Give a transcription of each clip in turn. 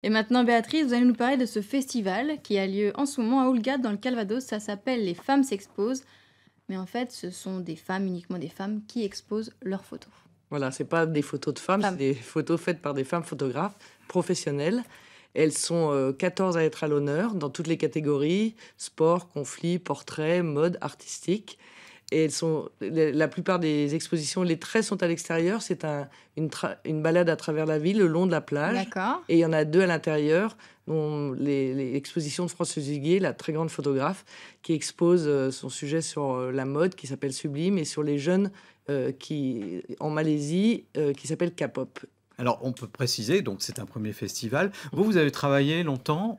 Et maintenant, Béatrice, vous allez nous parler de ce festival qui a lieu en ce moment à Houlgate, dans le Calvados. Ça s'appelle Les Femmes s'exposent. Mais en fait, ce sont des femmes, uniquement des femmes, qui exposent leurs photos. Voilà, c'est pas des photos de femmes, c'est Femmes. des photos faites par des femmes photographes professionnelles. Elles sont 14 à être à l'honneur dans toutes les catégories, sport, conflit, portrait, mode, artistique. Et la plupart des expositions, les traits sont à l'extérieur. C'est une balade à travers la ville, le long de la plage. D'accord. Et il y en a deux à l'intérieur, dont les expositions de Françoise Huguet, la très grande photographe, qui expose son sujet sur la mode, qui s'appelle Sublime, et sur les jeunes en Malaisie, qui s'appelle K-pop. Alors, on peut préciser, donc c'est un premier festival. Vous avez travaillé longtemps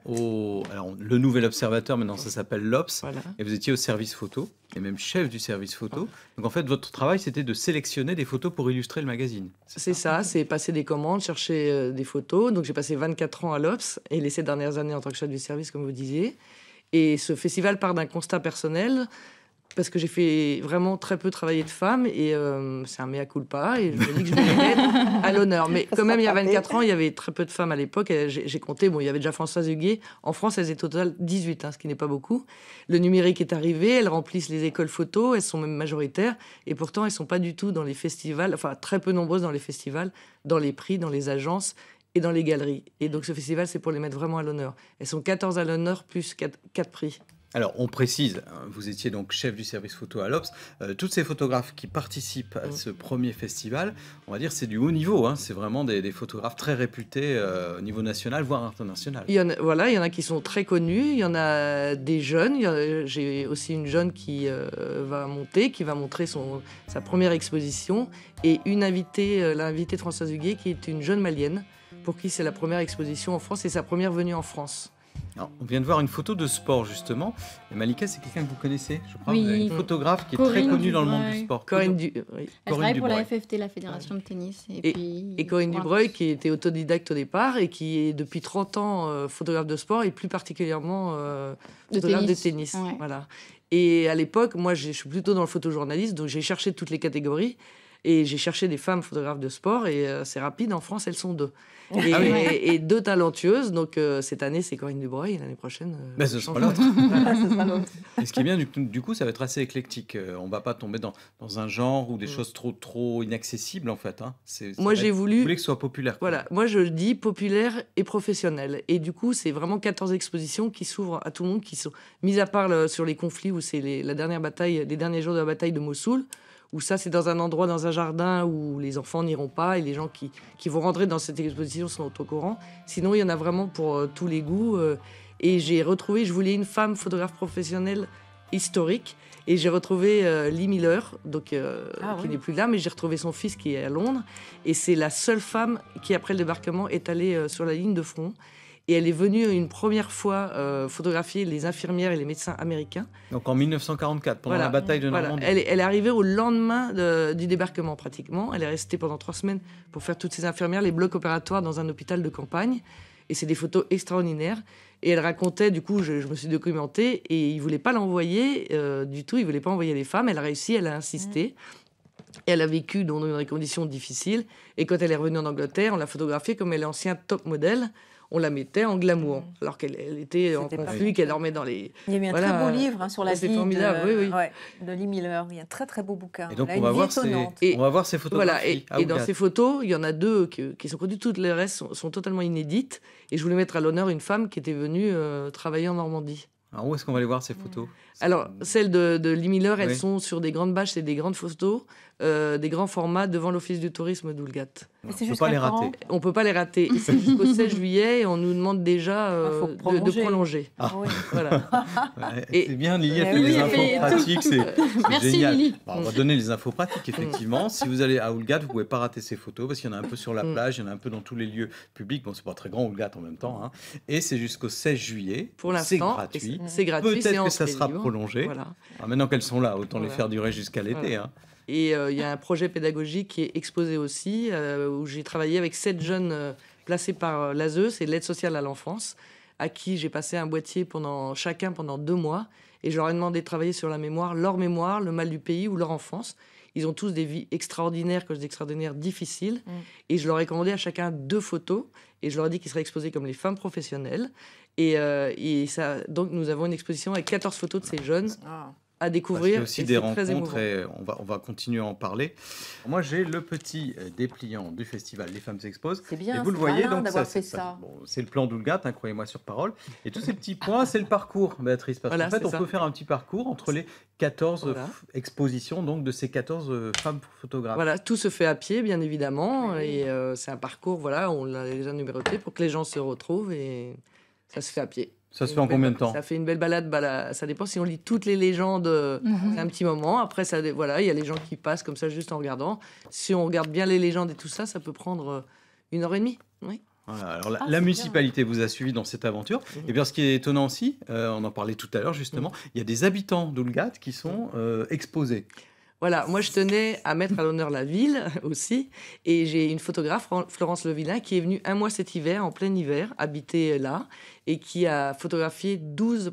alors, le Nouvel Observateur, maintenant ça s'appelle l'Obs, Voilà. et vous étiez au service photo, et même chef du service photo. Donc en fait, votre travail, c'était de sélectionner des photos pour illustrer le magazine. C'est ça, c'est passer des commandes, chercher des photos. Donc j'ai passé 24 ans à l'Obs et les 7 dernières années en tant que chef du service, comme vous disiez. Et ce festival part d'un constat personnel, parce que j'ai fait vraiment très peu travailler de femmes, et c'est un mea culpa, et je me dis que je vais les mettre à l'honneur. Mais quand même, il y a 24 ans, il y avait très peu de femmes à l'époque, et j'ai compté, bon, il y avait déjà Françoise Huguet. En France, elles étaient au total 18, ce qui n'est pas beaucoup. Le numérique est arrivé, elles remplissent les écoles photo, elles sont même majoritaires, et pourtant, elles ne sont pas du tout dans les festivals, enfin, très peu nombreuses dans les festivals, dans les prix, dans les agences et dans les galeries. Et donc, ce festival, c'est pour les mettre vraiment à l'honneur. Elles sont 14 à l'honneur, plus 4 prix. Alors, on précise, vous étiez donc chef du service photo à l'Obs. Toutes ces photographes qui participent à ce premier festival, on va dire c'est du haut niveau. C'est vraiment des photographes très réputés au niveau national, voire international. Il y en a qui sont très connus. Il y en a des jeunes. J'ai aussi une jeune qui va montrer sa première exposition. Et l'invitée de Françoise Huguet, qui est une jeune malienne, pour qui c'est la première exposition en France et sa première venue en France. Alors, on vient de voir une photo de sport, justement. Et Malika, c'est quelqu'un que vous connaissez, je crois. Oui. Vous avez une photographe qui est Corinne très connue dans le monde Dubreuil. du sport. Corinne Elle Corinne travaille pour la Dubreuil. FFT, la Fédération de tennis. Et Corinne Dubreuil, qui était autodidacte au départ et qui est depuis 30 ans photographe de sport et plus particulièrement photographe de tennis. Ouais. Voilà. Et à l'époque, moi, je suis plutôt dans le photojournalisme, donc j'ai cherché toutes les catégories. Et j'ai cherché des femmes photographes de sport, et c'est rapide, en France, elles sont deux. Et deux talentueuses, donc cette année, c'est Corinne Dubreuil, et l'année prochaine... Ben, ce sera l'autre. Et ce qui est bien, du coup, ça va être assez éclectique. On ne va pas tomber dans un genre ou des choses trop inaccessibles, en fait. Moi, j'ai voulu... Vous voulez que ce soit populaire. Voilà, moi, je dis populaire et professionnel. Et du coup, c'est vraiment 14 expositions qui s'ouvrent à tout le monde, qui sont mis à part sur les conflits, où c'est les derniers jours de la bataille de Mossoul, où ça, c'est dans un endroit, dans un jardin où les enfants n'iront pas, et les gens qui vont rentrer dans cette exposition sont au courant. Sinon, il y en a vraiment pour tous les goûts. Et je voulais une femme photographe professionnelle historique, et j'ai retrouvé Lee Miller, qui n'est plus là, mais j'ai retrouvé son fils qui est à Londres, et c'est la seule femme qui, après le débarquement, est allée sur la ligne de front. Et elle est venue une première fois photographier les infirmières et les médecins américains. Donc en 1944, pendant la bataille de Normandie. Elle est arrivée au lendemain du débarquement, pratiquement. Elle est restée pendant 3 semaines pour faire toutes ces infirmières, les blocs opératoires dans un hôpital de campagne. Et c'est des photos extraordinaires. Et elle racontait, du coup, je me suis documentée, et ils ne voulaient pas l'envoyer du tout. Ils ne voulaient pas envoyer les femmes. Elle a réussi, elle a insisté. Et elle a vécu dans des conditions difficiles. Et quand elle est revenue en Angleterre, on l'a photographiée comme elle est ancien top modèle. On la mettait en glamour, alors qu'elle était en conflit, qu'elle dormait dans les... Il y a eu un très beau livre sur la vie formidable, de Lee Miller. Il y a un très très beau bouquin. Et donc on va voir ces photographies. Voilà, et dans ces photos, il y en a 2 qui sont connues, toutes les restes sont totalement inédites. Et je voulais mettre à l'honneur une femme qui était venue travailler en Normandie. Alors où est-ce qu'on va aller voir ces photos ? Alors, celles de Lee Miller, elles sont sur des grandes bâches, c'est des grandes photos, des grands formats devant l'Office du tourisme d'Houlgate. On ne peut pas les rater. On ne peut pas les rater. C'est jusqu'au 16 juillet et on nous demande déjà de prolonger. Ah oui. Voilà. C'est bien, Lily a fait des infos pratiques, c'est Merci, génial. Lily. Bon, on va donner les infos pratiques, effectivement. Si vous allez à Houlgate, vous ne pouvez pas rater ces photos, parce qu'il y en a un peu sur la plage, il y en a un peu dans tous les lieux publics. Bon, c'est pas très grand, Houlgate, en même temps. Et c'est jusqu'au 16 juillet. Pour l'instant, c'est gratuit. Peut-être que ça sera prolongé. Voilà. Alors, maintenant qu'elles sont là, autant les faire durer jusqu'à l'été. Voilà. Et il y a un projet pédagogique qui est exposé aussi, où j'ai travaillé avec 7 jeunes placés par l'ASE, c'est l'aide sociale à l'enfance, à qui j'ai passé un boîtier pendant 2 mois. Et je leur ai demandé de travailler sur la mémoire, leur mémoire, le mal du pays ou leur enfance. Ils ont tous des vies extraordinaires, quand je dis extraordinaires, difficiles. Mm. Et je leur ai commandé à chacun 2 photos. Et je leur ai dit qu'ils seraient exposés comme les femmes professionnelles. Et ça, donc, nous avons une exposition avec 14 photos de ces jeunes Ah. à Parce qu'il y découvrir. a aussi et des c'est très rencontres émouvant. et on va continuer à en parler. Moi, j'ai le petit dépliant du festival Les Femmes s'exposent. C'est bien, Et vous le c'est voyez, malin donc d'avoir ça, fait ça. bon, c'est le plan d'Oulgat, hein, croyez-moi sur parole. Et tous ces petits points, c'est le parcours, Béatrice. Parce Voilà, qu'en fait, c'est on ça. peut faire un petit parcours entre les 14 Voilà. expositions donc, de ces 14 femmes photographes. Voilà, tout se fait à pied, bien évidemment. Oui. Et c'est un parcours, voilà, on l'a déjà numéroté pour que les gens se retrouvent. Et ça se fait à pied. Ça se fait en combien de temps? Ça fait une belle balade. Ça dépend si on lit toutes les légendes. Mhm. C'est un petit moment. Après, voilà, il y a les gens qui passent comme ça juste en regardant. Si on regarde bien les légendes et tout ça, ça peut prendre 1h30. Oui. Voilà, alors la Ah, c'est municipalité vous a suivi dans cette aventure. Mhm. Et bien, ce qui est étonnant aussi, on en parlait tout à l'heure justement, il y a des habitants d'Oulgat qui sont exposés. Voilà, moi je tenais à mettre à l'honneur la ville aussi. Et j'ai une photographe, Florence Levillain, qui est venue un mois cet hiver, en plein hiver, habiter là, et qui a photographié 12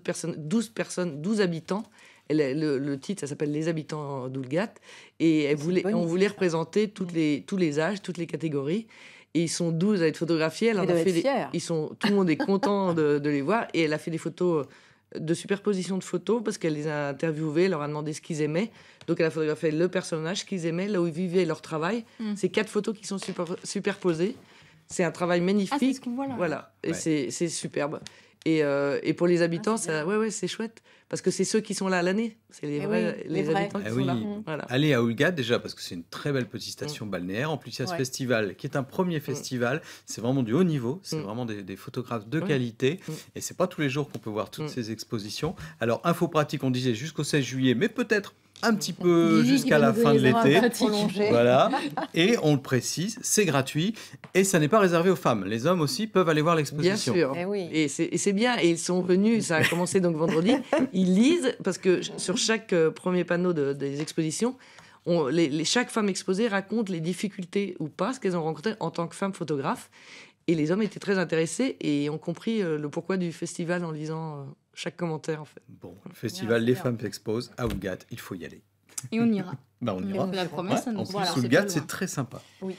habitants. Le titre, ça s'appelle Les habitants d'Oulgat. Et bonne on idée, voulait ça. représenter tous les âges, toutes les catégories. Et ils sont 12 à être photographiés. Elle en Ils a doivent fait être fiers. tout le monde est content de les voir. Et elle a fait des photos de superposition de photos parce qu'elle les a interviewés, leur a demandé ce qu'ils aimaient. Donc elle a photographié le personnage qu'ils aimaient, là où ils vivaient leur travail. C'est 4 photos qui sont superposées. C'est un travail Ah, c'est magnifique. ce qu'on voit là. Voilà, et Ouais. c'est superbe. Et pour les habitants, c'est bien. ouais, c'est chouette. Parce que c'est ceux qui sont là à l'année. C'est les Eh vrais, oui, les vrais. habitants qui Eh sont oui. là. Mm. Voilà. Allez à Oulgat déjà parce que c'est une très belle petite station balnéaire. En plus, il y a ce Ouais. festival qui est un premier festival. C'est vraiment du haut niveau. C'est Mm. vraiment des photographes de Ouais. qualité. Mm. Et c'est pas tous les jours qu'on peut voir toutes Mm. ces expositions. Alors, info pratique, on disait jusqu'au 16 juillet, mais peut-être un petit peu Lily jusqu'à qui va la nous fin de donner les l'été. infos. Prolongé. Voilà. Et on le précise, c'est gratuit. Et ça n'est pas réservé aux femmes. Les hommes aussi peuvent aller voir Bien l'exposition. sûr. Eh oui. Et c'est bien. Et ils sont venus, ça a commencé donc vendredi. Ils lisent, parce que sur chaque premier panneau des expositions, chaque femme exposée raconte les difficultés ou pas, ce qu'elles ont rencontré en tant que femme photographe. Et les hommes étaient très intéressés et ont compris le pourquoi du festival en lisant chaque commentaire, en fait. Bon, le festival c'est Les bien. Femmes s'exposent à Oulgat. Il faut y aller. Et on ira. Bah, on ira. On fait la promesse. En donc plus, voilà, c'est Oulgat, pas c'est loin. très sympa. Oui.